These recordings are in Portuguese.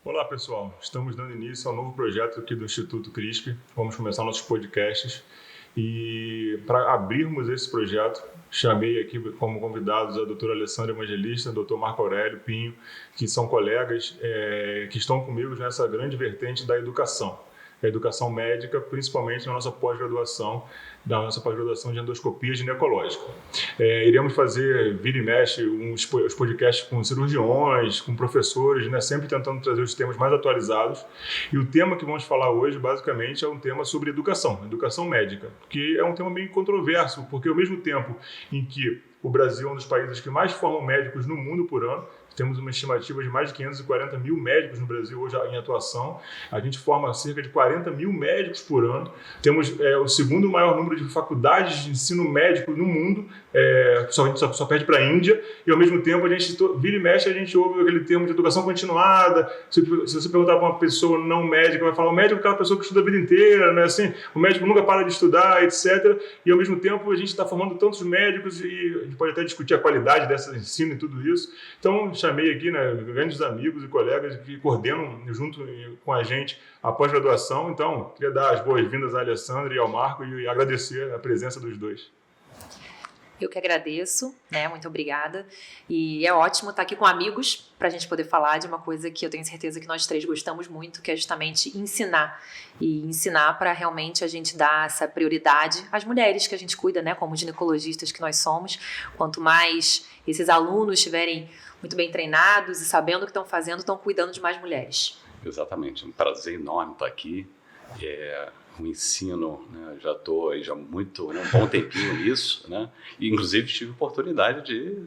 Olá, pessoal. Estamos dando início ao novo projeto aqui do Instituto CRISP. Vamos começar nossos podcasts. E para abrirmos esse projeto, chamei aqui como convidados a doutora Alessandra Evangelista, doutor Marco Aurélio Pinho, que são colegas que estão comigo nessa grande vertente da educação. A educação médica, principalmente na nossa pós-graduação, de endoscopia ginecológica. Iremos fazer, vira e mexe, os podcasts com cirurgiões, com professores, né, sempre tentando trazer os temas mais atualizados. E o tema que vamos falar hoje, basicamente, é um tema sobre educação médica, que é um tema meio controverso, porque ao mesmo tempo em que o Brasil é um dos países que mais formam médicos no mundo por ano, temos uma estimativa de mais de 540 mil médicos no Brasil hoje em atuação. A gente forma cerca de 40 mil médicos por ano. Temos o segundo maior número de faculdades de ensino médico no mundo. A gente só perde para a Índia. E, ao mesmo tempo, a gente vira e mexe, a gente ouve aquele termo de educação continuada. Se você perguntar para uma pessoa não médica, vai falar: o médico é aquela pessoa que estuda a vida inteira, não é assim? O médico nunca para de estudar, etc. E, ao mesmo tempo, a gente está formando tantos médicos e a gente pode até discutir a qualidade desse ensino e tudo isso. Então, chamei aqui, né, grandes amigos e colegas que coordenam junto com a gente a pós-graduação. Então, queria dar as boas-vindas à Alessandra e ao Marco e agradecer a presença dos dois. Eu que agradeço, né? Muito obrigada. E é ótimo estar aqui com amigos para a gente poder falar de uma coisa que eu tenho certeza que nós três gostamos muito, que é justamente ensinar. E ensinar para realmente a gente dar essa prioridade às mulheres que a gente cuida, né? Como ginecologistas que nós somos. Quanto mais esses alunos estiverem muito bem treinados e sabendo o que estão fazendo, estão cuidando de mais mulheres. Exatamente. Um prazer enorme estar aqui. O ensino, né, já estou aí um bom tempinho nisso, né? E, inclusive, tive a oportunidade de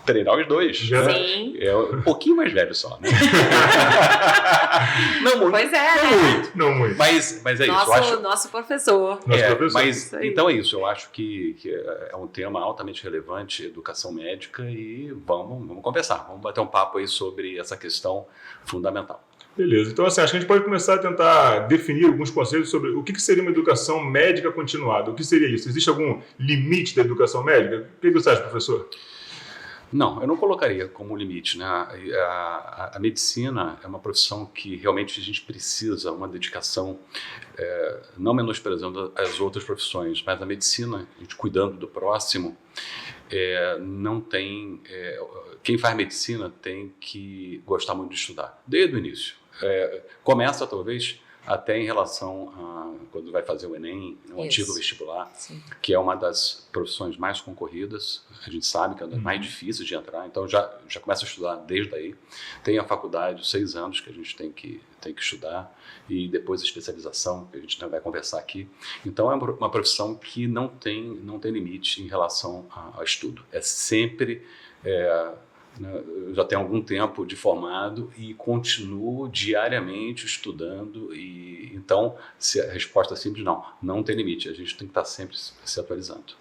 treinar os dois. Sim. Né? Um pouquinho mais velho só, né? Não muito. Pois é, não muito. Mas é isso. Nosso professor. Mas então é isso. Eu acho que é um tema altamente relevante, educação médica, e vamos conversar. Vamos bater um papo aí sobre essa questão fundamental. Beleza. Então, assim, acho que a gente pode começar a tentar definir alguns conceitos sobre o que seria uma educação médica continuada. O que seria isso? Existe algum limite da educação médica? O que você acha, professor? Não, eu não colocaria como limite, né? A medicina é uma profissão que realmente a gente precisa, uma dedicação, não menosprezando as outras profissões, mas a medicina, a gente cuidando do próximo, não tem... quem faz medicina tem que gostar muito de estudar, desde o início. Começa, talvez, até em relação a quando vai fazer o Enem, o antigo vestibular, sim, que é uma das profissões mais concorridas. A gente sabe que é uma das mais difíceis de entrar, então já começa a estudar desde aí. Tem a faculdade, 6 anos que a gente tem que estudar, e depois a especialização, que a gente vai conversar aqui. Então é uma profissão que não tem limite em relação ao estudo. É sempre... Eu já tenho algum tempo de formado e continuo diariamente estudando, e então se a resposta é simples, não tem limite, a gente tem que estar sempre se atualizando.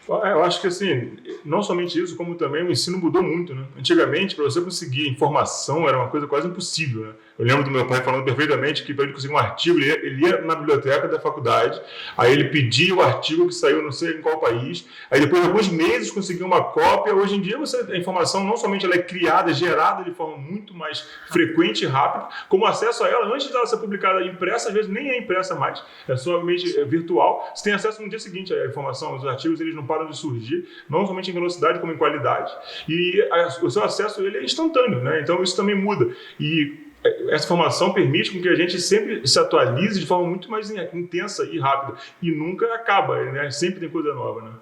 Eu acho que, assim, não somente isso, como também o ensino mudou muito, né? Antigamente, para você conseguir informação era uma coisa quase impossível, né? Eu lembro do meu pai falando perfeitamente que para ele conseguir um artigo, ele ia na biblioteca da faculdade, aí ele pedia o artigo que saiu não sei em qual país, aí depois de alguns meses conseguia uma cópia. Hoje em dia a informação não somente ela é criada, gerada de forma muito mais frequente e rápida, como acesso a ela, antes dela ser publicada impressa, às vezes nem é impressa mais, é somente virtual. Você tem acesso no dia seguinte à informação, os artigos eles não param de surgir, não somente em velocidade como em qualidade, e o seu acesso ele é instantâneo, né? Então isso também muda, e essa formação permite que a gente sempre se atualize de forma muito mais intensa e rápida, e nunca acaba, né? Sempre tem coisa nova, né?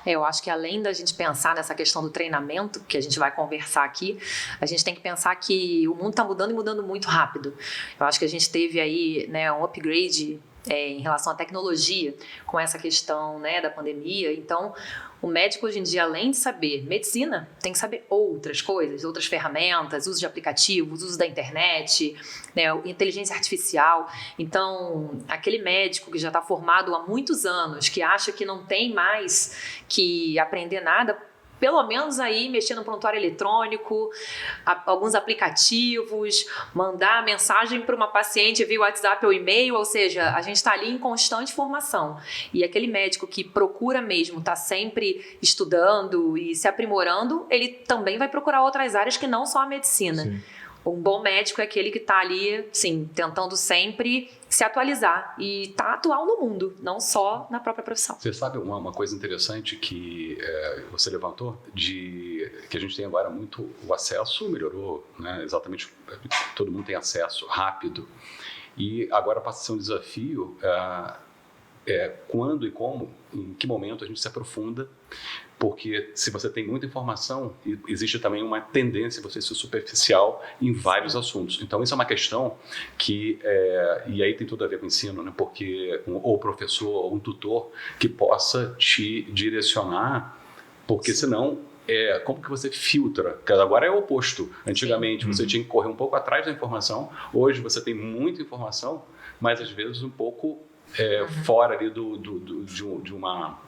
Eu acho que além da gente pensar nessa questão do treinamento, que a gente vai conversar aqui, a gente tem que pensar que o mundo está mudando e mudando muito rápido. Eu acho que a gente teve aí, né, um upgrade em relação à tecnologia com essa questão, né, da pandemia. Então, o médico hoje em dia, além de saber medicina, tem que saber outras coisas, outras ferramentas, uso de aplicativos, uso da internet, né, inteligência artificial. Então, aquele médico que já está formado há muitos anos, que acha que não tem mais que aprender nada, pelo menos aí mexer no prontuário eletrônico, alguns aplicativos, mandar mensagem para uma paciente via WhatsApp ou e-mail, ou seja, a gente está ali em constante formação. E aquele médico que procura mesmo estar sempre estudando e se aprimorando, ele também vai procurar outras áreas que não só a medicina. Sim. Um bom médico é aquele que está ali, sim, tentando sempre se atualizar e tá atual no mundo, não só na própria profissão. Você sabe uma coisa interessante que você levantou, que a gente tem agora muito, o acesso melhorou, né? Exatamente, todo mundo tem acesso rápido, e agora passa a ser um desafio quando e como, em que momento a gente se aprofunda, porque se você tem muita informação, existe também uma tendência a você ser superficial em vários assuntos. Então, isso é uma questão que, e aí tem tudo a ver com o ensino, né? Porque ou o professor, ou um tutor, que possa te direcionar, porque senão, como que você filtra? Porque agora é o oposto. Antigamente, você tinha que correr um pouco atrás da informação, hoje você tem muita informação, mas às vezes um pouco fora ali de uma...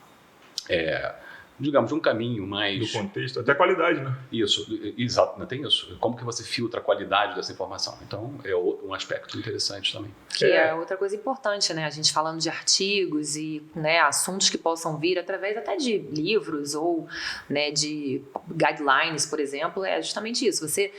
digamos, de um caminho mais... Do contexto, até a qualidade, né? Isso, exato, não tem isso. Como que você filtra a qualidade dessa informação? Então, é um aspecto interessante também. Que é outra coisa importante, né? A gente falando de artigos e, né, assuntos que possam vir através até de livros ou, né, de guidelines, por exemplo, é justamente isso. Você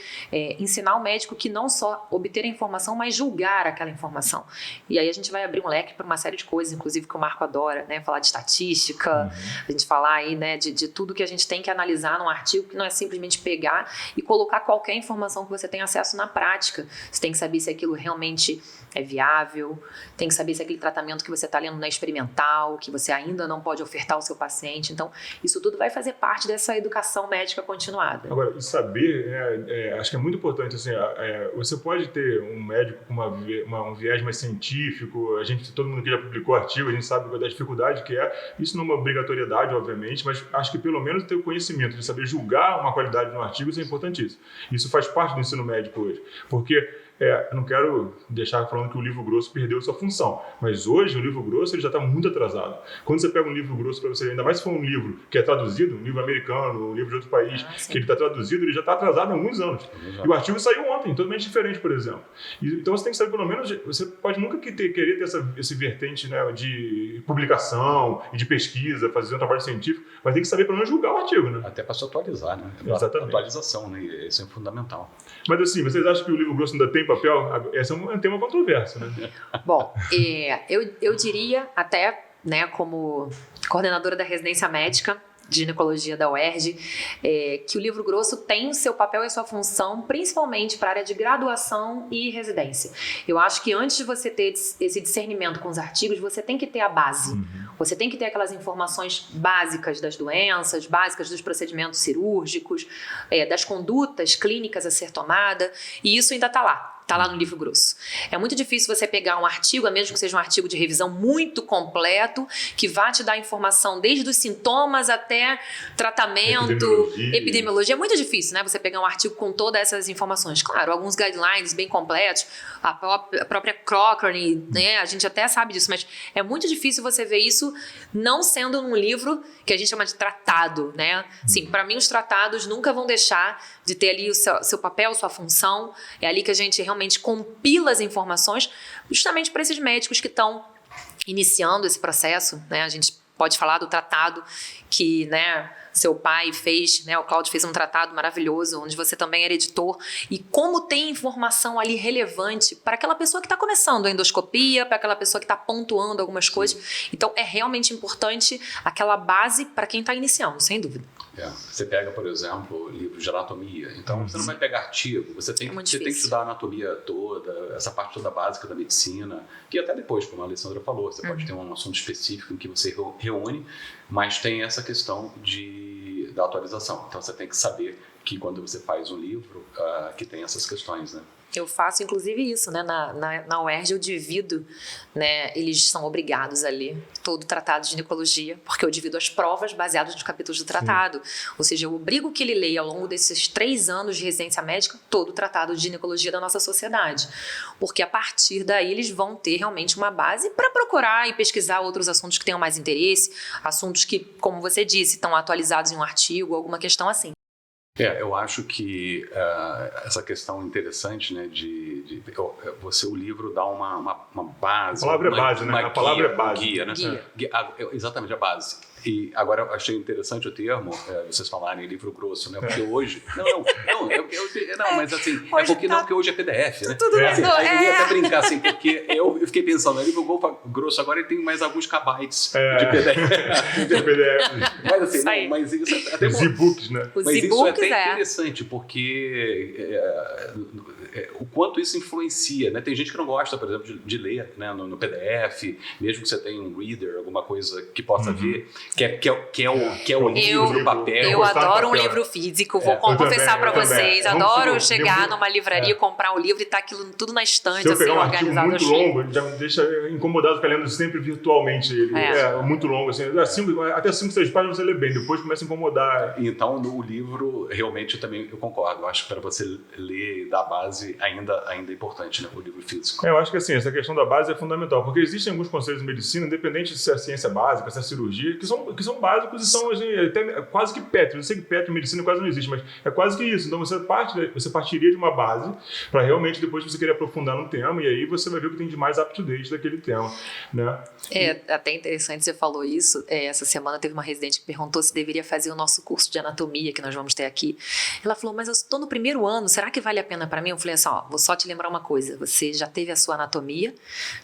ensinar o médico que não só obter a informação, mas julgar aquela informação. E aí a gente vai abrir um leque para uma série de coisas, inclusive que o Marco adora, né? Falar de estatística, a gente falar aí, né, de tudo que a gente tem que analisar num artigo, que não é simplesmente pegar e colocar qualquer informação que você tem acesso na prática. Você tem que saber se aquilo realmente é viável, tem que saber se aquele tratamento que você está lendo não é experimental, que você ainda não pode ofertar ao seu paciente. Então, isso tudo vai fazer parte dessa educação médica continuada. Agora, e saber, acho que é muito importante, assim, você pode ter um médico com um viés mais científico, todo mundo que já publicou artigo, a gente sabe da dificuldade que é, isso não é uma obrigatoriedade, obviamente, mas acho que pelo menos ter o conhecimento de saber julgar uma qualidade de um artigo, isso é importantíssimo. Isso faz parte do ensino médico hoje, porque eu não quero deixar falando que o livro grosso perdeu sua função, mas hoje o livro grosso ele já está muito atrasado. Quando você pega um livro grosso para você, ainda mais se for um livro que é traduzido, um livro americano, um livro de outro país, que ele está traduzido, ele já está atrasado há alguns anos. E o artigo saiu ontem, totalmente diferente, por exemplo. Então você tem que saber, pelo menos, você pode nunca querer ter esse vertente, né, de publicação e de pesquisa, fazer um trabalho científico, mas tem que saber, pelo menos, julgar o artigo, né? Até para se atualizar, né? Exatamente. Atualização, né? Isso é fundamental. Mas assim, vocês acham que o livro grosso ainda tem papel? Esse é um tema controverso, né? Bom, eu diria até, né, como coordenadora da residência médica de ginecologia da UERJ, que o livro grosso tem o seu papel e a sua função, principalmente para a área de graduação e residência. Eu acho que antes de você ter esse discernimento com os artigos, você tem que ter a base. Você tem que ter aquelas informações básicas das doenças, básicas dos procedimentos cirúrgicos, das condutas clínicas a ser tomada, e isso ainda está lá. Está lá no livro grosso. É muito difícil você pegar um artigo, mesmo que seja um artigo de revisão muito completo, que vá te dar informação desde os sintomas até tratamento, epidemiologia. É muito difícil, né? Você pegar um artigo com todas essas informações. Claro, alguns guidelines bem completos, a própria Cochrane, né? A gente até sabe disso, mas é muito difícil você ver isso não sendo num livro que a gente chama de tratado, né? Sim, para mim os tratados nunca vão deixar de ter ali o seu papel, sua função. É ali que a gente realmente compila as informações justamente para esses médicos que estão iniciando esse processo, né? A gente pode falar do tratado que, né, seu pai fez, né, o Cláudio fez um tratado maravilhoso, onde você também era editor, e como tem informação ali relevante para aquela pessoa que está começando a endoscopia, para aquela pessoa que está pontuando algumas coisas. Então, é realmente importante aquela base para quem está iniciando, sem dúvida. Você pega, por exemplo, livros de anatomia, então você não vai pegar artigo, você tem que estudar a anatomia toda, essa parte toda básica da medicina, que até depois, como a Alessandra falou, você pode ter um assunto específico em que você reúne, mas tem essa questão da atualização. Então você tem que saber que quando você faz um livro, que tem essas questões, né? Eu faço, inclusive, isso, né? Na UERJ eu divido, né? Eles são obrigados a ler todo o tratado de ginecologia, porque eu divido as provas baseadas nos capítulos do tratado. Ou seja, eu obrigo que ele leia ao longo desses 3 anos de residência médica todo o tratado de ginecologia da nossa sociedade. Porque a partir daí eles vão ter realmente uma base para procurar e pesquisar outros assuntos que tenham mais interesse, assuntos que, como você disse, estão atualizados em um artigo, alguma questão assim. Eu acho que essa questão interessante, né, o livro dá uma base. A palavra é base, né? A palavra é base. Guia, né? Guia, exatamente, a base. E agora eu achei interessante o termo, vocês falarem livro grosso, né? Porque hoje... mas assim, é porque não, porque hoje é PDF, né? Tudo assim, aí eu ia até brincar, assim, porque eu fiquei pensando, né? Livro grosso agora ele tem mais alguns kbytes de PDF. De PDF. Mas assim, não, mas isso é até os e-books, né? Mas isso é até interessante, porque o quanto isso influencia, né? Tem gente que não gosta, por exemplo, de ler, né, no PDF, mesmo que você tenha um reader, alguma coisa que possa ver, que é o livro no papel. Eu adoro um livro físico, vou confessar para vocês, adoro chegar numa livraria, comprar um livro e tá aquilo tudo na estante, se eu assim, pegar um organizado. Muito longo, já me deixa incomodado ficar lendo sempre virtualmente ele. Muito longo, assim, até 5, 6 páginas você lê bem, depois começa a incomodar. Então, no livro, realmente, eu concordo. Eu acho que para você ler da base, ainda é importante, né, o livro físico. Eu acho que assim, essa questão da base é fundamental, porque existem alguns conceitos de medicina, independente de se é ciência básica, se é cirurgia, que são básicos e são assim, até quase que pétreos. Eu sei que pétreo em medicina quase não existe, mas é quase que isso. Então você partiria de uma base para realmente depois você querer aprofundar no tema, e aí você vai ver o que tem de mais up-to-date daquele tema, né? Até interessante você falou isso. Essa semana teve uma residente que perguntou se deveria fazer o nosso curso de anatomia que nós vamos ter aqui. Ela falou, mas eu estou no primeiro ano, será que vale a pena para mim? Eu falei assim, vou só te lembrar uma coisa, você já teve a sua anatomia,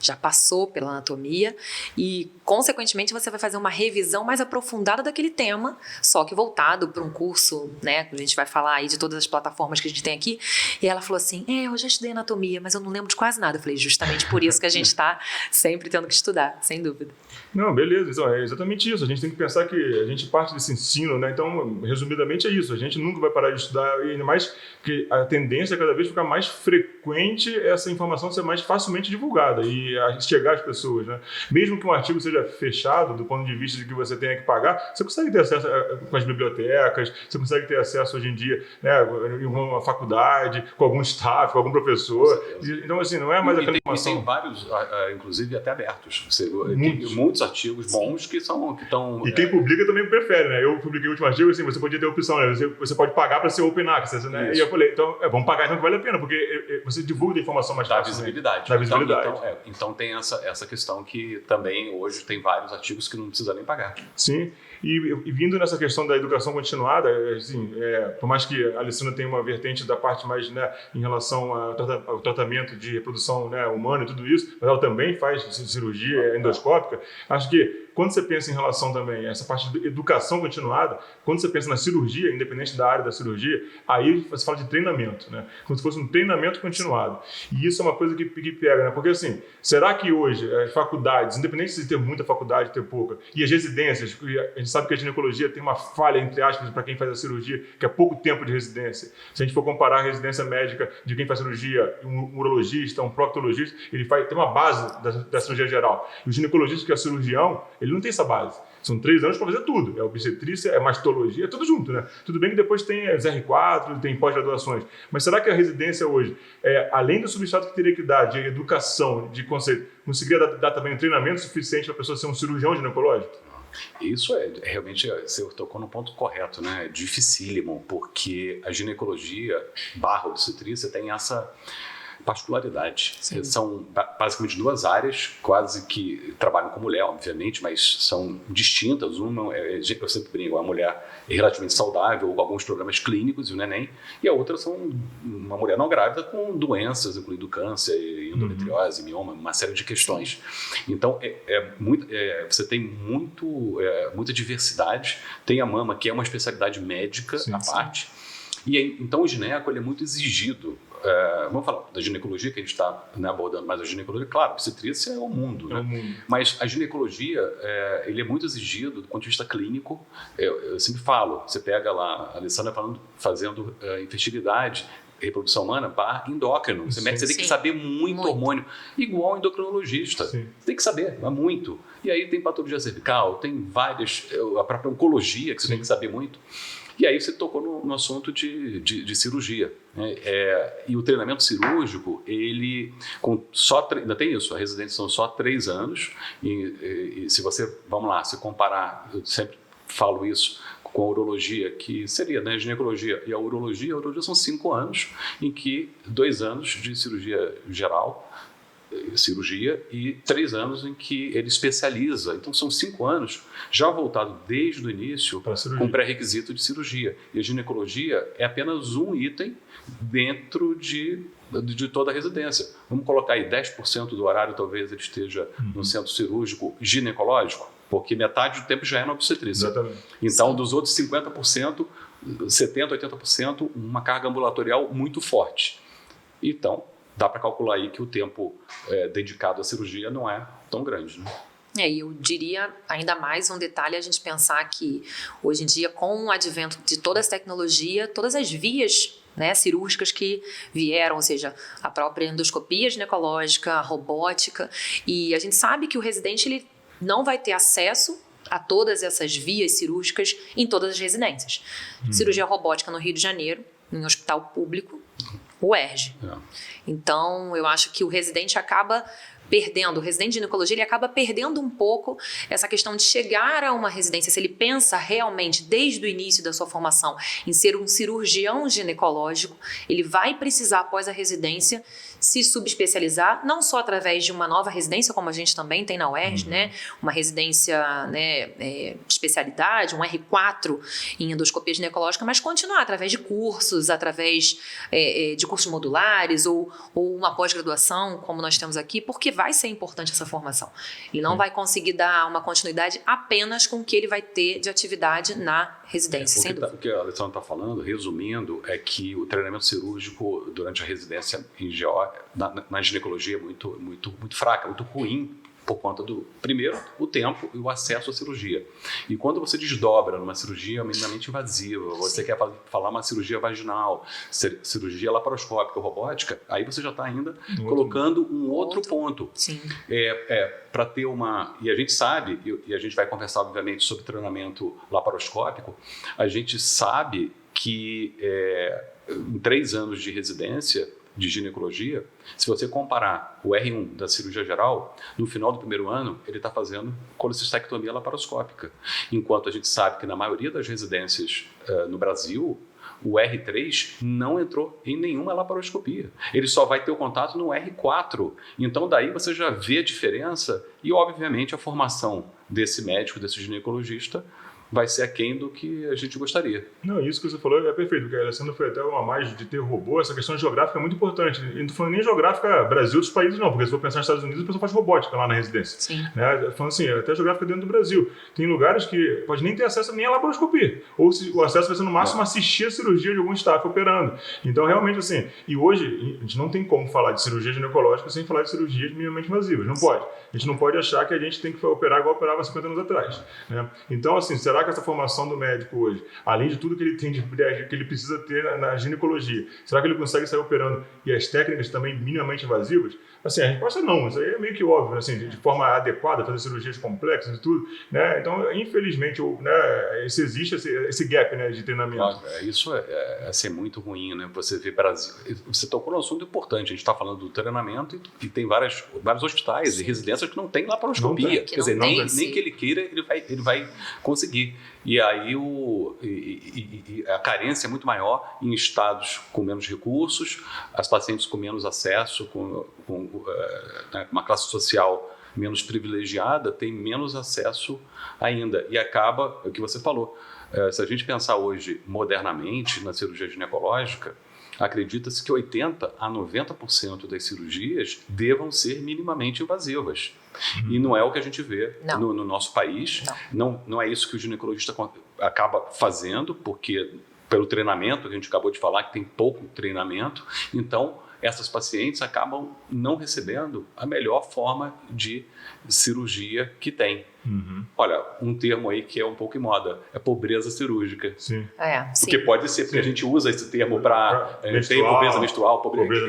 já passou pela anatomia e, consequentemente, você vai fazer uma revisão mais aprofundada daquele tema, só que voltado para um curso, né, a gente vai falar aí de todas as plataformas que a gente tem aqui. E ela falou assim, eu já estudei anatomia, mas eu não lembro de quase nada. Eu falei, justamente por isso que a gente está sempre tendo que estudar, sem dúvida. Não, beleza, então é exatamente isso. A gente tem que pensar que a gente parte desse ensino, né? Então, resumidamente é isso. A gente nunca vai parar de estudar, e ainda mais que a tendência é cada vez ficar mais frequente essa informação ser mais facilmente divulgada e chegar às pessoas, né? Mesmo que um artigo seja fechado do ponto de vista de que você tenha que pagar, você consegue ter acesso com as bibliotecas, você consegue ter acesso hoje em dia, né, em uma faculdade, com algum staff, com algum professor. Então, assim, não é mais aquela informação... E tem vários, inclusive, até abertos. Muitos artigos bons que estão... E quem publica também prefere, né? Eu publiquei o último artigo, assim, você podia ter a opção, né? Você pode pagar para ser open access, né? E eu falei, então, vamos pagar então que vale a pena, porque você divulga a informação mais fácil. Dá visibilidade. Então tem essa questão que também hoje tem vários artigos que não precisa nem pagar. Sim. E vindo nessa questão da educação continuada, assim, por mais que a Alessandra tenha uma vertente da parte mais, né, em relação ao tratamento de reprodução, né, humana e tudo isso, mas ela também faz cirurgia endoscópica, acho que quando você pensa em relação também a essa parte de educação continuada, quando você pensa na cirurgia, independente da área da cirurgia, aí você fala de treinamento, né? Como se fosse um treinamento continuado. E isso é uma coisa que pega, né? Porque assim, será que hoje as faculdades, independente de ter muita faculdade, ter pouca, e as residências, a gente sabe que a ginecologia tem uma falha, entre aspas, para quem faz a cirurgia, que é pouco tempo de residência. Se a gente for comparar a residência médica de quem faz cirurgia, um urologista, um proctologista, ele tem uma base da cirurgia geral. E o ginecologista, que é cirurgião, ele não tem essa base. São 3 anos para fazer tudo. É obstetrícia, é mastologia, é tudo junto, né? Tudo bem que depois tem as R4, tem pós-graduações. Mas será que a residência hoje, além do substrato que teria que dar de educação, de conceito, conseguiria dar também um treinamento suficiente para a pessoa ser um cirurgião ginecológico? Isso realmente, você tocou no ponto correto, né? É dificílimo, porque a ginecologia / obstetrícia tem essa particularidade. Sim. São basicamente 2 áreas, quase que trabalham com mulher, obviamente, mas são distintas. Uma, eu sempre brinco, a mulher é relativamente saudável, com alguns problemas clínicos, e o neném, e a outra são uma mulher não grávida com doenças, incluindo câncer, endometriose, mioma, uma série de questões. Então, você tem muita diversidade. Tem a mama, que é uma especialidade médica à parte. E então o gineco ele é muito exigido. Vamos falar da ginecologia, que a gente está, né, abordando mais a ginecologia. Claro, a obstetrícia é o mundo, né? Mas a ginecologia ele é muito exigido do ponto de vista clínico. Eu sempre falo, você pega lá a Alessandra fazendo infertilidade, reprodução humana, endócrino. Você tem que saber muito hormônio, igual endocrinologista. Sim. Você tem que saber, mas muito. E aí tem patologia cervical, tem várias, a própria oncologia, que você tem que saber muito. E aí você tocou no assunto de cirurgia, né? E o treinamento cirúrgico, ele ainda tem isso, a residência são só 3 anos, e se você, vamos lá, se comparar, eu sempre falo isso, com a urologia, que seria, né, a ginecologia e a urologia são 5 anos, em que 2 anos de cirurgia geral, cirurgia e 3 anos em que ele especializa. Então são 5 anos já voltado desde o início com pré-requisito de cirurgia. E a ginecologia é apenas um item dentro de toda a residência. Vamos colocar aí 10% do horário, talvez ele esteja no centro cirúrgico ginecológico, porque metade do tempo já é na obstetrícia. Exatamente. Então, dos outros 50%, 70%, 80%, uma carga ambulatorial muito forte. Então, dá para calcular aí que o tempo dedicado à cirurgia não é tão grande, né? E eu diria ainda mais um detalhe, a gente pensar que hoje em dia, com o advento de toda essa tecnologia, todas as vias, né, cirúrgicas que vieram, ou seja, a própria endoscopia ginecológica, a robótica, e a gente sabe que o residente ele não vai ter acesso a todas essas vias cirúrgicas em todas as residências. Cirurgia robótica no Rio de Janeiro, em um hospital público, o ERJ. Então, eu acho que o residente acaba perdendo, o residente de ginecologia, ele acaba perdendo um pouco essa questão de chegar a uma residência, se ele pensa realmente desde o início da sua formação em ser um cirurgião ginecológico, ele vai precisar após a residência se subespecializar, não só através de uma nova residência, como a gente também tem na UERJ, né? Uma residência, né, especialidade, um R4 em endoscopia ginecológica, mas continuar através de cursos, através de cursos modulares ou uma pós-graduação, como nós temos aqui, porque vai ser importante essa formação. Ele não vai conseguir dar uma continuidade apenas com o que ele vai ter de atividade na residência, sem dúvida. O que a Alessandra está falando, resumindo, é que o treinamento cirúrgico durante a residência em GO, na ginecologia é muito fraca, muito ruim, por conta do, primeiro, o tempo e o acesso à cirurgia. E quando você desdobra numa cirurgia minimamente invasiva, você quer falar uma cirurgia vaginal, cirurgia laparoscópica ou robótica, aí você já está ainda colocando um outro ponto. Sim. Para ter uma... E a gente sabe, e a gente vai conversar, obviamente, sobre treinamento laparoscópico, a gente sabe que em 3 anos de residência de ginecologia, se você comparar o R1 da cirurgia geral, no final do primeiro ano, ele está fazendo colecistectomia laparoscópica. Enquanto a gente sabe que na maioria das residências no Brasil, o R3 não entrou em nenhuma laparoscopia. Ele só vai ter o contato no R4. Então, daí você já vê a diferença e, obviamente, a formação desse médico, desse ginecologista, vai ser aquém do que a gente gostaria. Não, isso que você falou é perfeito, porque a Alessandra foi até uma mais de ter robô, essa questão geográfica é muito importante. E não estou falando nem geográfica Brasil e outros países não, porque se for pensar nos Estados Unidos, a pessoa faz robótica lá na residência. Sim. Né? Falando assim, até geográfica dentro do Brasil. Tem lugares que pode nem ter acesso nem à laparoscopia, ou se o acesso vai ser no máximo assistir a cirurgia de algum staff operando. Então, realmente, assim, e hoje a gente não tem como falar de cirurgia ginecológica sem falar de cirurgias minimamente invasivas, não pode. A gente não pode achar que a gente tem que operar igual operava 50 anos atrás. Né? Então, assim, será que essa formação do médico hoje, além de tudo que ele tem que ele precisa ter na ginecologia, será que ele consegue sair operando e as técnicas também minimamente invasivas? Assim, a resposta é não, isso aí é meio que óbvio, assim, de forma adequada, fazer cirurgias complexas e tudo, né? Então, infelizmente, né, existe esse gap, né, de treinamento. Isso é ser muito ruim, né? Você vê Brasil, você tocou num assunto importante, a gente está falando do treinamento e tem vários hospitais e residências que não tem laparoscopia, quer dizer, nem que ele queira, ele vai conseguir. E aí a carência é muito maior em estados com menos recursos, as pacientes com menos acesso, com uma classe social menos privilegiada, tem menos acesso ainda. E acaba, é o que você falou, se a gente pensar hoje modernamente na cirurgia ginecológica, acredita-se que 80% a 90% das cirurgias devam ser minimamente invasivas. E não é o que a gente vê no nosso país. Não é isso que o ginecologista acaba fazendo, porque pelo treinamento, que a gente acabou de falar, que tem pouco treinamento, então essas pacientes acabam não recebendo a melhor forma de cirurgia que tem. Olha, um termo aí que é um pouco em moda, é pobreza cirúrgica. Sim. Porque pode ser, porque a gente usa esse termo para pobreza menstrual,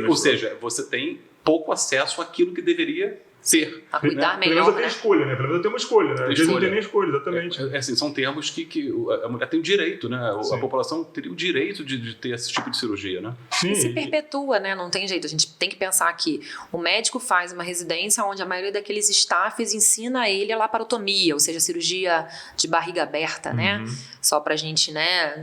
ou seja, você tem pouco acesso àquilo que deveria ser. A cuidar melhor, pelo menos tem escolha, né? Pelo menos tem uma escolha, né? Às vezes não tem nem escolha, exatamente. Assim, são termos que a mulher tem o direito, né? Sim. A população teria o direito de ter esse tipo de cirurgia, né? Sim. E se perpetua, né? Não tem jeito. A gente tem que pensar que o médico faz uma residência onde a maioria daqueles staffs ensina ele a laparotomia, ou seja, cirurgia de barriga aberta, né? Só pra gente, né?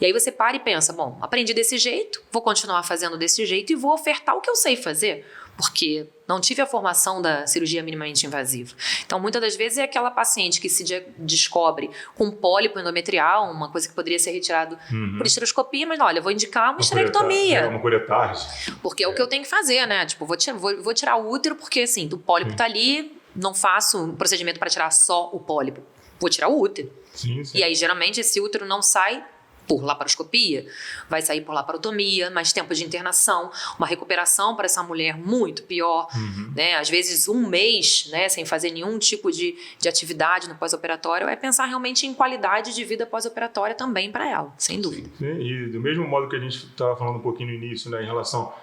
E aí você para e pensa, bom, aprendi desse jeito, vou continuar fazendo desse jeito e vou ofertar o que eu sei fazer. porque não tive a formação da cirurgia minimamente invasiva. Então, muitas das vezes é aquela paciente que se descobre com pólipo endometrial, uma coisa que poderia ser retirado por histeroscopia, mas olha, vou indicar uma histerectomia. Uma curetagem. Porque é o que eu tenho que fazer, né? Tipo, vou tirar o útero porque, assim, o pólipo tá ali, não faço um procedimento para tirar só o pólipo. Vou tirar o útero. Sim. E aí, geralmente, esse útero não sai por laparoscopia, vai sair por laparotomia, mais tempo de internação, uma recuperação para essa mulher muito pior, né? Às vezes 1 mês, né, sem fazer nenhum tipo de atividade no pós-operatório, é pensar realmente em qualidade de vida pós-operatória também para ela, sem dúvida. Sim, e do mesmo modo que a gente estava falando um pouquinho no início, né, em relação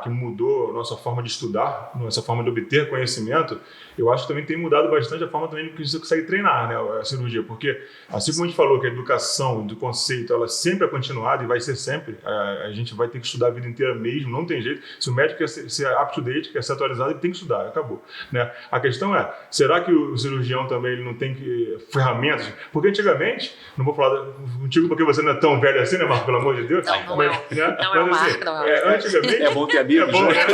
que mudou a nossa forma de estudar, nossa forma de obter conhecimento, eu acho que também tem mudado bastante a forma também que você consegue treinar, né, a cirurgia, porque assim como a gente falou que a educação do conceito, ela sempre é continuada e vai ser sempre, a gente vai ter que estudar a vida inteira mesmo, não tem jeito. Se o médico quer ser up-to-date, quer ser atualizado, ele tem que estudar, acabou. Né? A questão é, será que o cirurgião também ele não tem ferramentas? Porque antigamente, não vou falar contigo porque você não é tão velho assim, né, Marco, pelo amor de Deus? Não, não é o Marco, não é o antigamente, é bom ter amigos, bom, né?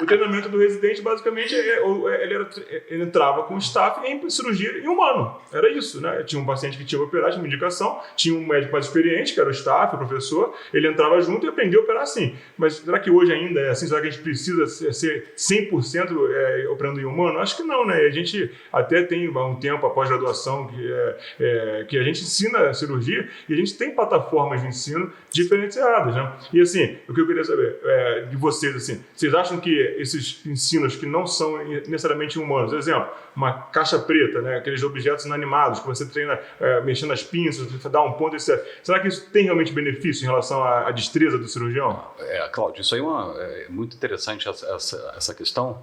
O treinamento do residente, basicamente, ele entrava com staff em cirurgia em humano. Era isso, né? Tinha um paciente que tinha que operar, tinha uma indicação, tinha um médico mais experiente, que era o staff, o professor, ele entrava junto e aprendia a operar assim. Mas será que hoje ainda é assim? Será que a gente precisa ser 100% operando em humano? Acho que não, né? A gente até tem um tempo, a pós-graduação, que a gente ensina cirurgia e a gente tem plataformas de ensino diferenciadas, né? E assim, o que eu queria saber de vocês, assim, vocês acham que esses ensinos que não são necessariamente humanos, por exemplo, uma caixa preta, né? Aqueles objetos inanimados que você treina mexendo as pinças, dar um ponto, etc. Será que isso tem realmente benefício em relação à destreza do cirurgião? Cláudio, isso aí é muito interessante essa questão.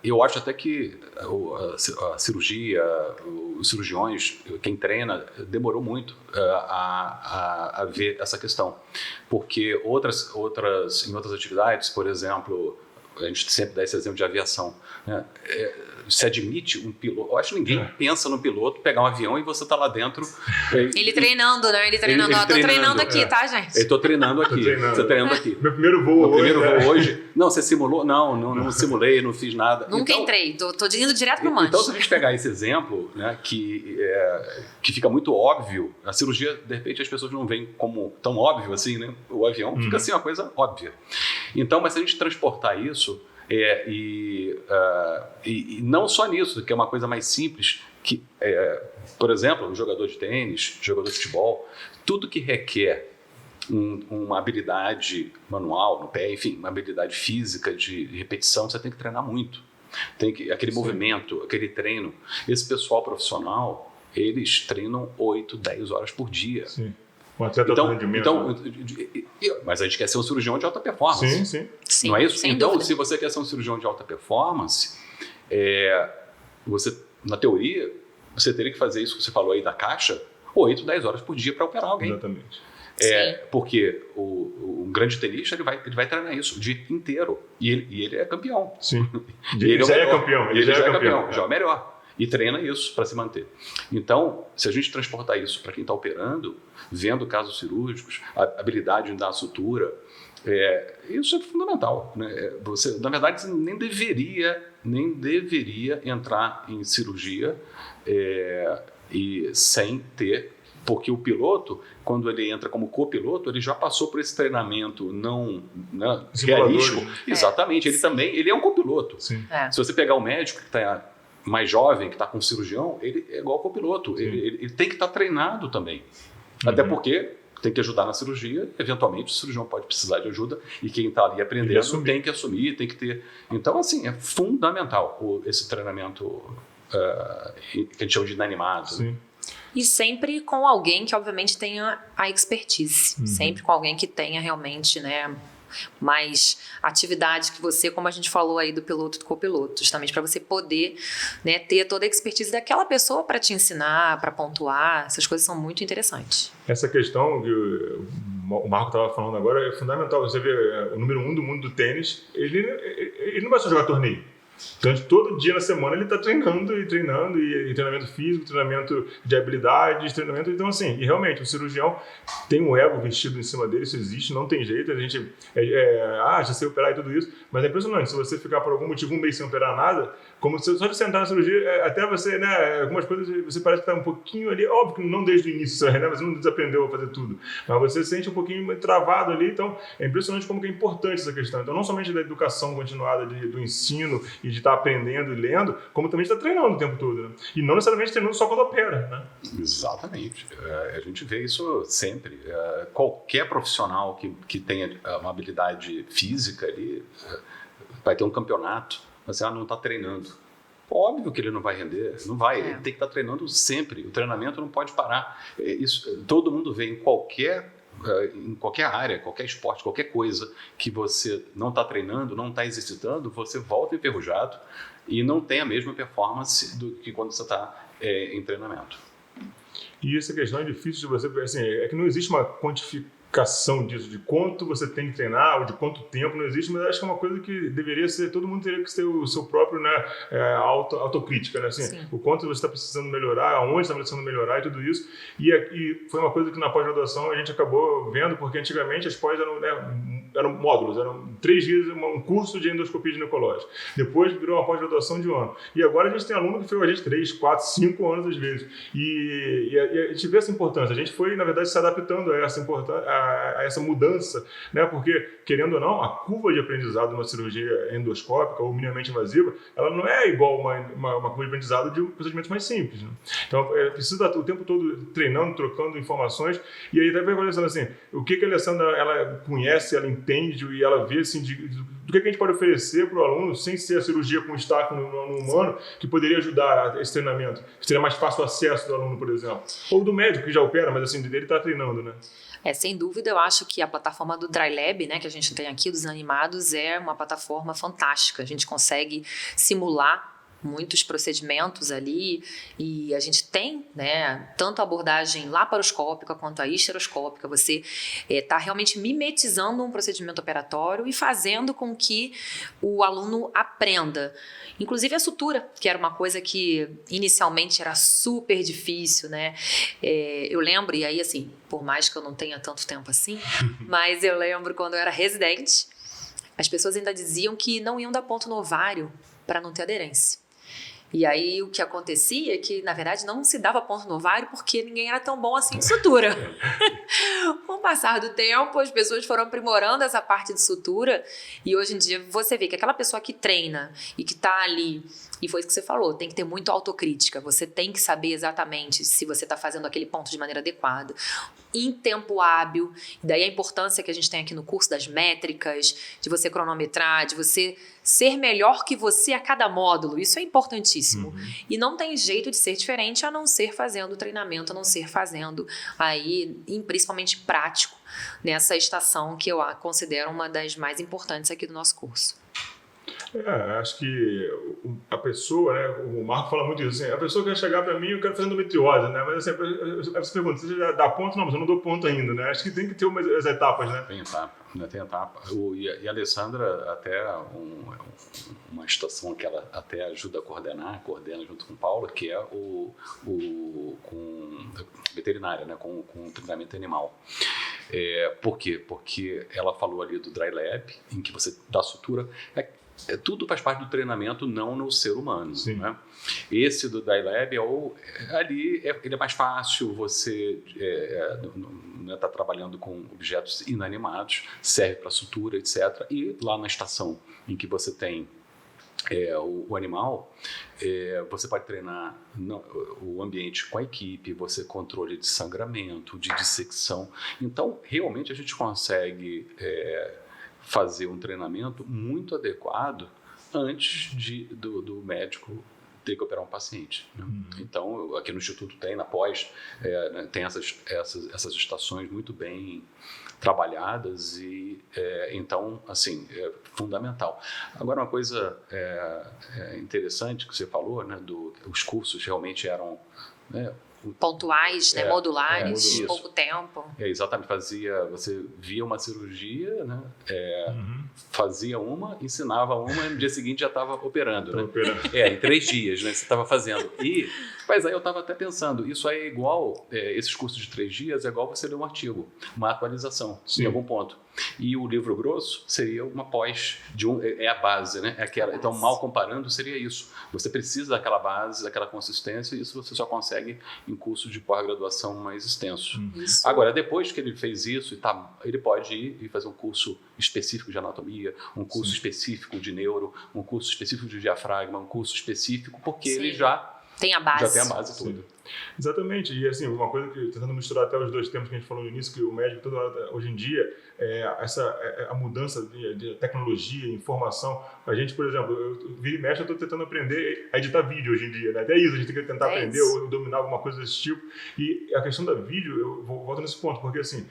Eu acho até que a cirurgia, os cirurgiões, quem treina, demorou muito a ver essa questão. Porque em outras atividades, por exemplo, a gente sempre dá esse exemplo de aviação, né? Se admite um piloto, eu acho que ninguém pensa no piloto pegar um avião e você tá lá dentro. Ele treinando, né? Ele treinando. Tô treinando aqui, tá, gente? Eu tô treinando aqui. Tô treinando aqui. Meu primeiro voo hoje. Não, você simulou? Não simulei, não fiz nada. Nunca entrei, tô indo direto pro manche. Então, se a gente pegar esse exemplo, né, que fica muito óbvio, a cirurgia, de repente, as pessoas não veem como tão óbvio assim, né? O avião fica assim, uma coisa óbvia. Então, mas se a gente transportar isso, e não só nisso, que é uma coisa mais simples, que, por exemplo, um jogador de tênis, jogador de futebol, tudo que requer uma habilidade manual no pé, enfim, uma habilidade física de repetição, você tem que treinar muito. Aquele movimento, aquele treino. Esse pessoal profissional, eles treinam 8, 10 horas por dia. Sim. Um atleta então, rendimento. Mas a gente quer ser um cirurgião de alta performance. Sim, não é isso? Então, dúvida. se você quer ser um cirurgião de alta performance, você, na teoria, você teria que fazer isso que você falou aí da caixa, 8, 10 horas por dia para operar alguém. Exatamente. Porque um grande tenista ele vai treinar isso o dia inteiro. E ele é campeão. Sim. Ele já é campeão. Ele já é campeão. Já é o melhor. E treina isso para se manter. Então, se a gente transportar isso para quem está operando, vendo casos cirúrgicos, a habilidade de dar a sutura, isso é fundamental. Né? Você, na verdade, nem deveria entrar em cirurgia e sem ter, porque o piloto, quando ele entra como copiloto, ele já passou por esse treinamento não realístico. Exatamente. Ele é um copiloto. Sim. Se você pegar o médico que está mais jovem, que está com um cirurgião, ele é igual ao copiloto. Ele tem que estar treinado também. Até porque tem que ajudar na cirurgia, eventualmente o cirurgião pode precisar de ajuda e quem está ali aprendendo tem que assumir, tem que ter... Então, assim, é fundamental esse treinamento que a gente chama de inanimado. Sim. E sempre com alguém que, obviamente, tenha a expertise. Sempre com alguém que tenha realmente, né, mais atividade que você, como a gente falou aí do piloto e do copiloto, justamente para você poder, né, ter toda a expertise daquela pessoa para te ensinar, para pontuar. Essas coisas são muito interessantes. Essa questão que o Marco estava falando agora é fundamental. Você vê o número 1 do mundo do tênis, ele não vai só jogar torneio. Então, todo dia na semana ele está treinando, e treinamento físico, treinamento de habilidades, treinamento. Então, assim, e realmente, o cirurgião tem um ego vestido em cima dele, isso existe, não tem jeito. A gente, já sei operar e tudo isso, mas é impressionante. Se você ficar por algum motivo um mês sem operar nada, como se só de sentar na cirurgia, até você, né, algumas coisas você parece que está um pouquinho ali, óbvio que não desde o início, né, você não desaprendeu a fazer tudo, mas você se sente um pouquinho travado ali. Então, é impressionante como que é importante essa questão. Então, não somente da educação continuada, do ensino e de estar aprendendo e lendo, como também está treinando o tempo todo, né? E não necessariamente treinando só quando opera, né? Exatamente. A gente vê isso sempre. Qualquer profissional que tenha uma habilidade física ali vai ter um campeonato, mas não está treinando. Óbvio que ele não vai render, não vai. Ele tem que estar treinando sempre. O treinamento não pode parar. Isso, todo mundo vê em qualquer área, qualquer esporte, qualquer coisa que você não está treinando, não está exercitando, você volta enferrujado e não tem a mesma performance do que quando você está em treinamento. E essa questão é difícil de você... Assim, é que não existe uma quantificação disso, de quanto você tem que treinar, ou de quanto tempo, não existe, mas acho que é uma coisa que deveria ser... Todo mundo teria que ter o seu próprio, né, autocrítica, né? Assim, o quanto você está precisando melhorar, aonde está precisando melhorar e tudo isso. E foi uma coisa que na pós-graduação a gente acabou vendo, porque antigamente as pós eram módulos, eram 3 dias um curso de endoscopia ginecológica. Depois virou uma pós-graduação de 1 ano. E agora a gente tem aluno que foi a gente 3, 4, 5 anos às vezes. E a gente vê essa importância. A gente foi, na verdade, se adaptando a essa mudança, né? Porque, querendo ou não, a curva de aprendizado de uma cirurgia endoscópica ou minimamente invasiva, ela não é igual uma curva de aprendizado de procedimentos mais simples, né? Então, precisa o tempo todo treinando, trocando informações. E aí, até perguntando assim, o que a Alessandra ela conhece, ela entende e ela vê assim, do que a gente pode oferecer para o aluno sem ser a cirurgia com destaque no humano, que poderia ajudar esse treinamento. Seria mais fácil o acesso do aluno, por exemplo. Ou do médico que já opera, mas assim, dele está treinando, né? Sem dúvida, eu acho que a plataforma do DryLab, né, que a gente tem aqui, dos animados, é uma plataforma fantástica. A gente consegue simular muitos procedimentos ali e a gente tem, né, tanto a abordagem laparoscópica quanto a histeroscópica. Você está realmente mimetizando um procedimento operatório e fazendo com que o aluno aprenda. Inclusive a sutura, que era uma coisa que inicialmente era super difícil, né? Eu lembro, e aí assim, por mais que eu não tenha tanto tempo assim, mas eu lembro quando eu era residente, as pessoas ainda diziam que não iam dar ponto no ovário para não ter aderência. E aí o que acontecia é que, na verdade, não se dava ponto no ovário porque ninguém era tão bom assim de sutura. Com o passar do tempo, as pessoas foram aprimorando essa parte de sutura e hoje em dia você vê que aquela pessoa que treina e que está ali, e foi isso que você falou, tem que ter muito autocrítica, você tem que saber exatamente se você está fazendo aquele ponto de maneira adequada, em tempo hábil. E daí a importância que a gente tem aqui no curso das métricas, de você cronometrar, de você ser melhor que você a cada módulo. Isso é importantíssimo. E não tem jeito de ser diferente a não ser fazendo treinamento, a não ser fazendo aí, principalmente prático, nessa estação que eu considero uma das mais importantes aqui do nosso curso. Acho que a pessoa, né, o Marco fala muito isso, assim, a pessoa quer chegar para mim, eu quero fazer endometriose, né, mas assim, você pergunta, você já dá ponto? Não, mas eu não dou ponto ainda, né, acho que tem que ter as etapas, né. Tem etapa. E a Alessandra, até uma estação que ela até ajuda a coordena junto com o Paulo, que é com veterinária, né, com treinamento animal. Por quê? Porque ela falou ali do DryLab, em que você dá sutura. Tudo faz parte do treinamento, não no ser humano. Né? Esse do DryLab, ele é mais fácil, você está trabalhando com objetos inanimados, serve para sutura, etc. E lá na estação em que você tem o animal, você pode treinar o ambiente com a equipe, você controle de sangramento, de dissecção. Então, realmente, a gente consegue fazer um treinamento muito adequado antes do médico ter que operar um paciente. Né? Então, aqui no Instituto tem, na pós, tem essas estações muito bem trabalhadas e, então, assim, é fundamental. Agora, uma coisa interessante que você falou, né, os cursos realmente eram pontuais, né, modulares, isso. pouco tempo. Exatamente, você via uma cirurgia, né, fazia uma, ensinava uma e no dia seguinte já estava operando. Né? Em 3 dias, né, você estava fazendo. Mas aí eu estava até pensando, isso aí é igual, esses cursos de 3 dias é igual você ler um artigo, uma atualização, em algum ponto. E o livro grosso seria uma pós, é a base, né? Então, mal comparando, seria isso. Você precisa daquela base, daquela consistência, e isso você só consegue em cursos de pós-graduação mais extensos. Isso. Agora, depois que ele fez isso, ele pode ir e fazer um curso específico de anatomia, um curso específico de neuro, um curso específico de diafragma, um curso específico, porque ele já tem a base. Já tem a base toda. Exatamente. E assim, uma coisa que tentando misturar até os 2 termos que a gente falou no início, que o médico toda hora, hoje em dia, a mudança de tecnologia, informação. A gente, por exemplo, eu vira e mexe, eu estou tentando aprender a editar vídeo hoje em dia, né? Até isso, a gente tem que tentar aprender ou dominar alguma coisa desse tipo. E a questão da vídeo, eu volto nesse ponto, porque assim,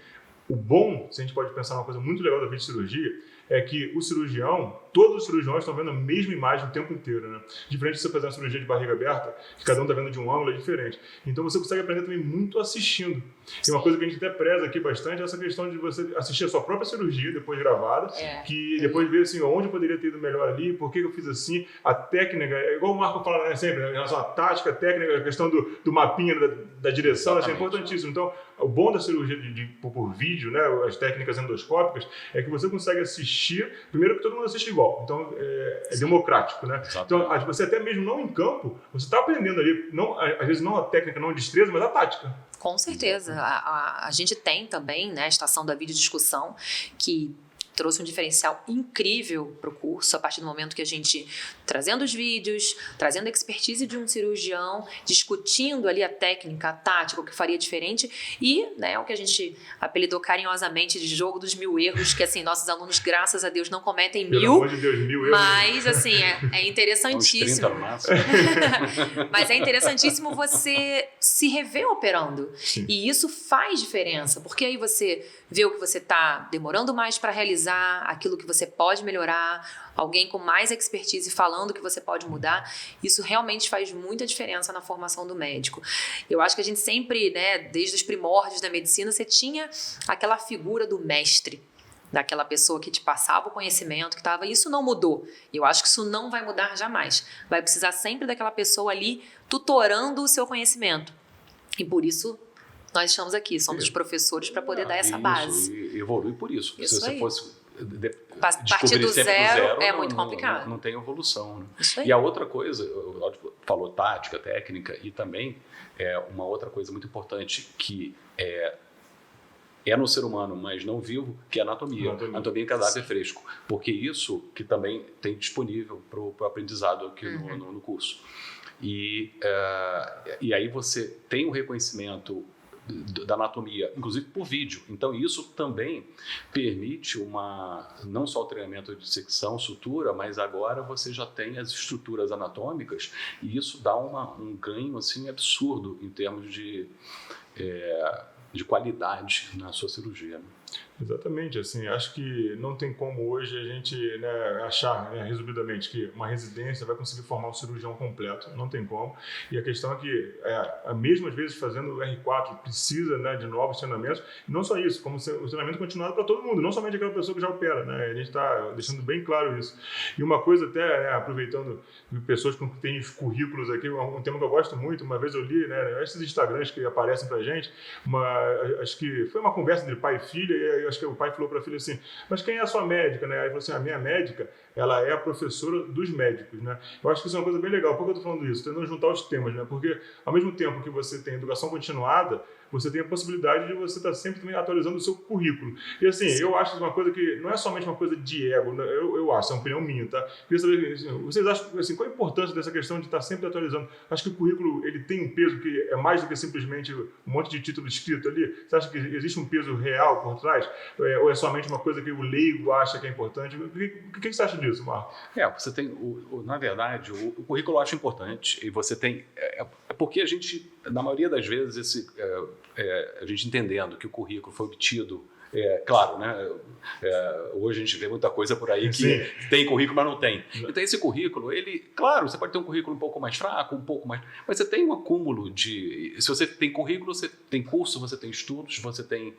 o bom, se a gente pode pensar uma coisa muito legal da videocirurgia, é que o cirurgião, todos os cirurgiões estão vendo a mesma imagem o tempo inteiro, né? Diferente de você fazer uma cirurgia de barriga aberta, que cada um está vendo de um ângulo, é diferente. Então você consegue aprender também muito assistindo. E uma coisa que a gente até preza aqui bastante é essa questão de você assistir a sua própria cirurgia, depois gravada, que depois ver assim, onde eu poderia ter ido melhor ali, por que eu fiz assim, a técnica, é igual o Marco fala, né, sempre, em relação à tática, a técnica, a questão do mapinha da direção, isso é importantíssimo. Então, o bom da cirurgia por vídeo, né, as técnicas endoscópicas, é que você consegue assistir, primeiro que todo mundo assiste igual, então é democrático, né? Então, você até mesmo não em campo, você está aprendendo ali, não, às vezes não a técnica, não a destreza, mas a tática. Com certeza. A gente tem também, né, a estação da videodiscussão, que trouxe um diferencial incrível para o curso, a partir do momento que a gente, trazendo os vídeos, trazendo a expertise de um cirurgião, discutindo ali a técnica, a tática, o que faria diferente, e, né, o que a gente apelidou carinhosamente de jogo dos 1000 erros, que assim, nossos alunos, graças a Deus, não cometem 1000, pelo amor de Deus, 1000 erros. Mas assim, é interessantíssimo. Uns 30 no máximo. Mas é interessantíssimo você se rever operando. Sim. E isso faz diferença, porque aí você vê o que você está demorando mais para realizar, aquilo que você pode melhorar, alguém com mais expertise falando que você pode mudar. Isso realmente faz muita diferença na formação do médico. Eu acho que a gente sempre, né, desde os primórdios da medicina, você tinha aquela figura do mestre, daquela pessoa que te passava o conhecimento, que estava... Isso não mudou. Eu acho que isso não vai mudar jamais. Vai precisar sempre daquela pessoa ali tutorando o seu conhecimimento. E por isso nós estamos aqui, somos os professores para poder dar essa base. E evolui por isso. Se você fosse partir do zero é muito complicado. Não tem evolução. Né? Isso aí. E a outra coisa, o Cláudio falou tática, técnica, e também uma outra coisa muito importante que é no ser humano, mas não vivo, que é a anatomia. Anatomia em cadáver fresco. Porque isso que também tem disponível para o aprendizado aqui no curso. E aí você tem o reconhecimento da anatomia, inclusive por vídeo. Então isso também permite não só o treinamento de secção, sutura, mas agora você já tem as estruturas anatômicas e isso dá um ganho assim absurdo em termos de qualidade na sua cirurgia. Né? Exatamente, assim, acho que não tem como hoje a gente, né, achar, né, resumidamente, que uma residência vai conseguir formar um cirurgião completo, não tem como. E a questão é que, mesmo às vezes fazendo o R4, precisa, né, de novos treinamentos, e não só isso, como o treinamento continuado para todo mundo, não somente aquela pessoa que já opera, né, a gente está deixando bem claro isso. E uma coisa até, aproveitando pessoas que têm os currículos aqui, um tema que eu gosto muito, uma vez eu li, né, esses Instagrams que aparecem para a gente, acho que foi uma conversa entre pai e filha, e aí acho que o pai falou para a filha assim, mas quem é a sua médica, né? Aí falou assim, a minha médica, ela é a professora dos médicos, né? Eu acho que isso é uma coisa bem legal. Por que eu estou falando isso? Tentando juntar os temas, né? Porque ao mesmo tempo que você tem educação continuada, você tem a possibilidade de você estar sempre também atualizando o seu currículo. E assim, eu acho uma coisa que não é somente uma coisa de ego, né? Eu acho, é uma opinião minha, tá? Queria saber, assim, vocês acham, assim, qual a importância dessa questão de estar sempre atualizando? Acho que o currículo, ele tem um peso que é mais do que simplesmente um monte de título escrito ali? Você acha que existe um peso real por trás? Ou é somente uma coisa que o leigo acha que é importante? O que você acha disso, Marco? Você tem, na verdade, o currículo eu acho importante, e você tem... porque a gente, na maioria das vezes, a gente entendendo que o currículo foi obtido, claro, né, Hoje a gente vê muita coisa por aí que tem currículo, mas não tem. Então esse currículo, claro, você pode ter um currículo um pouco mais fraco, mas você tem um acúmulo de... Se você tem currículo, você tem curso, você tem estudos, você tem...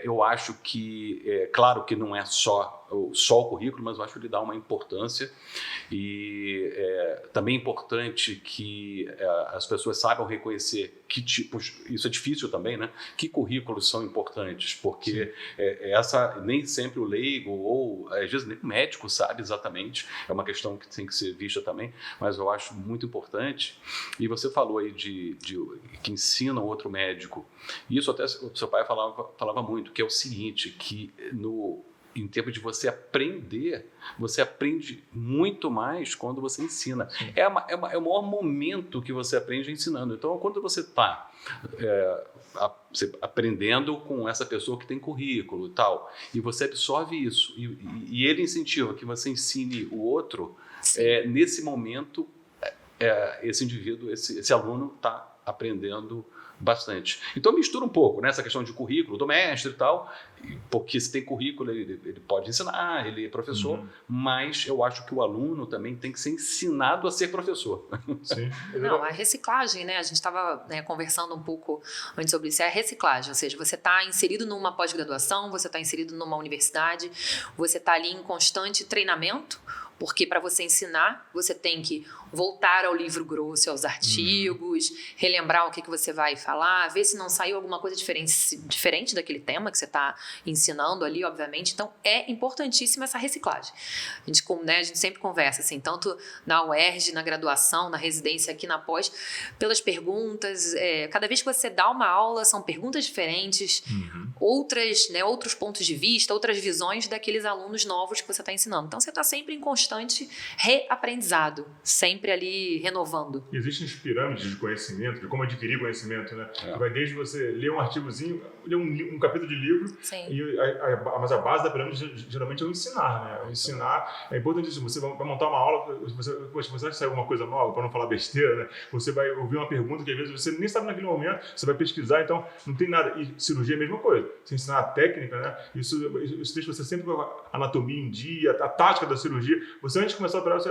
eu acho que, claro que não é só o currículo, mas eu acho que ele dá uma importância e também é importante que as pessoas saibam reconhecer que tipos, isso é difícil também, né? Que currículos são importantes, porque nem sempre o leigo ou às vezes nem o médico sabe exatamente, é uma questão que tem que ser vista também, mas eu acho muito importante. E você falou aí de que ensina outro médico, e isso até o seu pai falava muito, que é o seguinte, que em tempo de você aprender, você aprende muito mais quando você ensina. É o maior momento que você aprende ensinando. Então, quando você está aprendendo com essa pessoa que tem currículo e tal, e você absorve isso, e ele incentiva que você ensine o outro, nesse momento, esse indivíduo, esse aluno está aprendendo bastante. Então mistura um pouco, né, essa questão de currículo do mestre e tal, porque se tem currículo ele pode ensinar, ele é professor, mas eu acho que o aluno também tem que ser ensinado a ser professor. Sim. Não, a reciclagem, né? A gente estava conversando um pouco antes sobre isso, é a reciclagem, ou seja, você está inserido numa pós-graduação, você está inserido numa universidade, você está ali em constante treinamento, porque para você ensinar, você tem que voltar ao livro grosso, aos artigos, relembrar o que você vai falar, ver se não saiu alguma coisa diferente daquele tema que você está ensinando ali, obviamente. Então, é importantíssima essa reciclagem. A gente sempre conversa, assim, tanto na UERJ, na graduação, na residência, aqui na pós, pelas perguntas. Cada vez que você dá uma aula, são perguntas diferentes, outros pontos de vista, outras visões daqueles alunos novos que você está ensinando. Então, você está sempre em constante reaprendizado, sempre ali renovando. Existem as pirâmides de conhecimento, de como adquirir conhecimento, né? Vai desde você ler um artigozinho, ler um capítulo de livro, mas a base da pirâmide geralmente é o ensinar, né? O ensinar é importantíssimo. Você vai montar uma aula, você vai sair alguma coisa nova, para não falar besteira, né? Você vai ouvir uma pergunta que às vezes você nem sabe naquele momento, você vai pesquisar, então não tem nada. E cirurgia é a mesma coisa. Você ensinar a técnica, né? Isso deixa você sempre com a anatomia em dia, a tática da cirurgia. Você antes de começar a operar, você,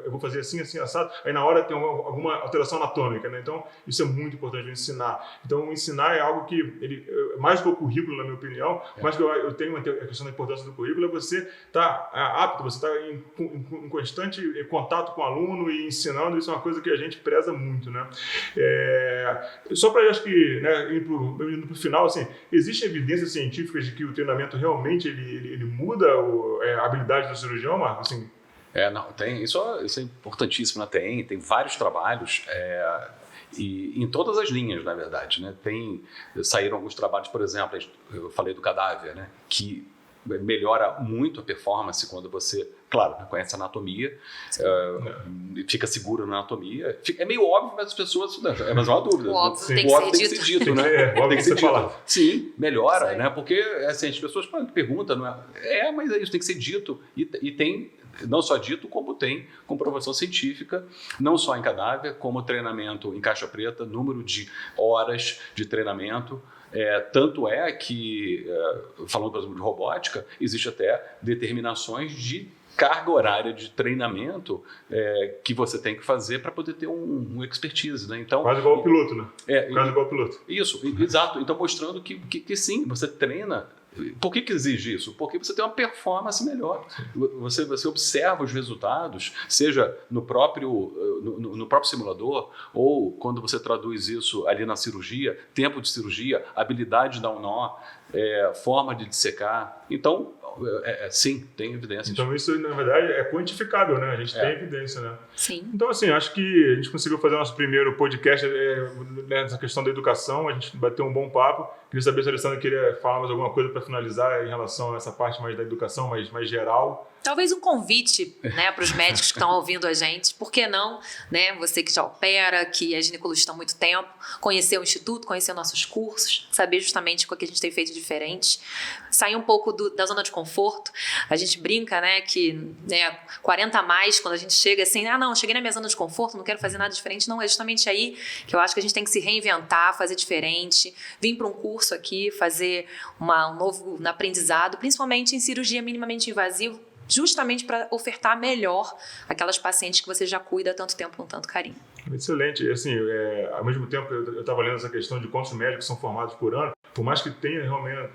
eu vou fazer assim, assado, aí na hora tem alguma alteração anatômica, né? Então, isso é muito importante ensinar. Então, ensinar é algo que, mais do que o currículo, na minha opinião, mais que eu tenho a questão da importância do currículo, é você estar apto, você estar em constante contato com o aluno e ensinando, isso é uma coisa que a gente preza muito, né? Só para, acho que, né, indo para o final, assim, existem evidências científicas de que o treinamento realmente ele muda a habilidade do cirurgião, Marcos? Assim, não, tem, isso é importantíssimo, né? Tem vários trabalhos e em todas as linhas, na verdade, né? Saíram alguns trabalhos, por exemplo, eu falei do cadáver, né? Que melhora muito a performance quando você, claro, conhece a anatomia, fica seguro na anatomia. É meio óbvio, mas as pessoas... Mas é uma dúvida. O óbvio tem que ser dito, né? Tem que ser dito. Falar. Sim, melhora, né? Porque assim, as pessoas perguntam, não é? Mas isso tem que ser dito. E tem... Não só dito, como tem comprovação científica, não só em cadáver, como treinamento em caixa preta, número de horas de treinamento. Tanto é que, falando, por exemplo, de robótica, existe até determinações de carga horária de treinamento que você tem que fazer para poder ter um expertise, né? Então, quase igual o piloto, né? Quase igual o piloto. Isso, exato. Então, mostrando que sim, você treina. Por que exige isso? Porque você tem uma performance melhor. Você observa os resultados, seja no próprio simulador, ou quando você traduz isso ali na cirurgia, tempo de cirurgia, habilidade de dar um nó, forma de dissecar. Então, sim, tem evidência. Então, isso, na verdade, é quantificável, né? A gente tem evidência, né? Sim. Então, assim, acho que a gente conseguiu fazer nosso primeiro podcast nessa questão da educação. A gente bateu um bom papo. Queria saber se a Alessandra queria falar mais alguma coisa para finalizar em relação a essa parte mais da educação, mais geral. Talvez um convite, né, para os médicos que estão ouvindo a gente, por que não, né, você que já opera, que é ginecologista há muito tempo, conhecer o Instituto, conhecer nossos cursos, saber justamente o que a gente tem feito de diferente, sair um pouco da zona de conforto, conforto. A gente brinca, né, que 40 a mais, quando a gente chega assim, não, cheguei na minha zona de conforto, não quero fazer nada diferente. Não, é justamente aí que eu acho que a gente tem que se reinventar, fazer diferente, vir para um curso aqui, fazer um novo aprendizado, principalmente em cirurgia minimamente invasiva, justamente para ofertar melhor aquelas pacientes que você já cuida há tanto tempo com tanto carinho. Excelente. E, assim, ao mesmo tempo, eu estava lendo essa questão de quantos médicos são formados por ano. Por mais que tenha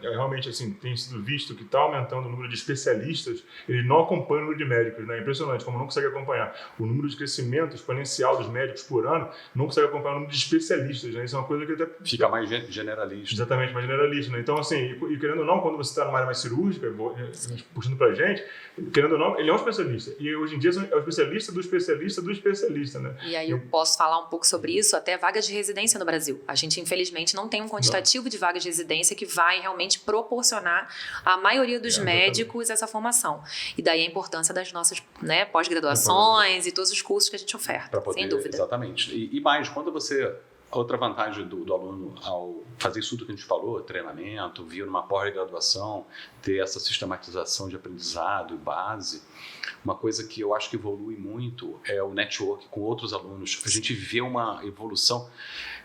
realmente assim, tenha sido visto que está aumentando o número de especialistas, ele não acompanha o número de médicos, né? É impressionante como não consegue acompanhar. O número de crescimento exponencial dos médicos por ano não consegue acompanhar o número de especialistas, né? Isso é uma coisa que até... Fica mais generalista. Exatamente, mais generalista, né? Então, assim, e querendo ou não, quando você está numa área mais cirúrgica, puxando pra gente, querendo ou não, ele é um especialista. E hoje em dia é o especialista do especialista do especialista, né? E aí eu posso falar um pouco sobre isso, até vagas de residência no Brasil. A gente, infelizmente, não tem um quantitativo de vagas de residência que vai realmente proporcionar à maioria dos médicos essa formação. E daí a importância das nossas pós-graduações e todos os cursos que a gente oferta, sem dúvida. Exatamente. E mais, quando você... Outra vantagem do aluno ao fazer isso tudo que a gente falou, treinamento, vir numa pós-graduação, ter essa sistematização de aprendizado e base, uma coisa que eu acho que evolui muito é o network com outros alunos. A gente vê uma evolução,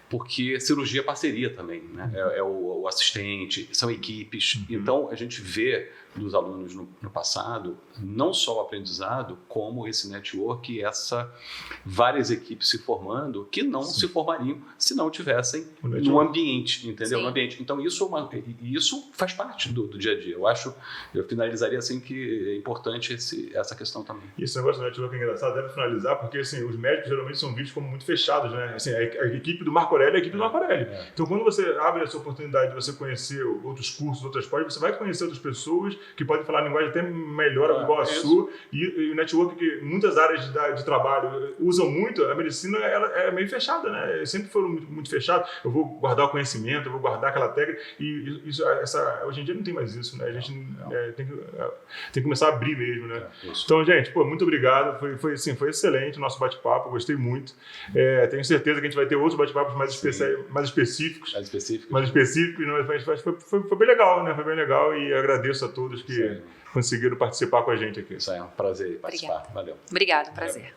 porque cirurgia é parceria também, né? É o assistente, são equipes. Então, a gente vê dos alunos no passado, não só o aprendizado, como esse network e várias equipes se formando que não se formariam se não tivessem no ambiente, entendeu? No ambiente. Então, isso faz parte do dia a dia. Eu finalizaria assim que é importante essa questão também. E esse negócio do network é engraçado, deve finalizar, porque assim, os médicos geralmente são vistos como muito fechados, né? Assim, a equipe do Marco Aurélio é a equipe do Marco Aurélio. Então, quando você abre essa oportunidade de você conhecer outros cursos, outras pós, você vai conhecer outras pessoas que podem falar a linguagem até melhor igual a sua, e o network que muitas áreas de trabalho usam muito, a medicina ela é meio fechada, né? Sempre foram muito fechado. Eu vou guardar o conhecimento, eu vou guardar aquela técnica, e hoje em dia não tem mais isso, né? A gente tem que começar a abrir mesmo, né? Então, gente, muito obrigado. Foi excelente o nosso bate-papo, eu gostei muito. Tenho certeza que a gente vai ter outros bate-papos mais específicos. Mas foi bem legal, né? Foi bem legal, e agradeço a todos que conseguiram participar com a gente aqui. Isso é um prazer participar. Valeu. Obrigado, prazer.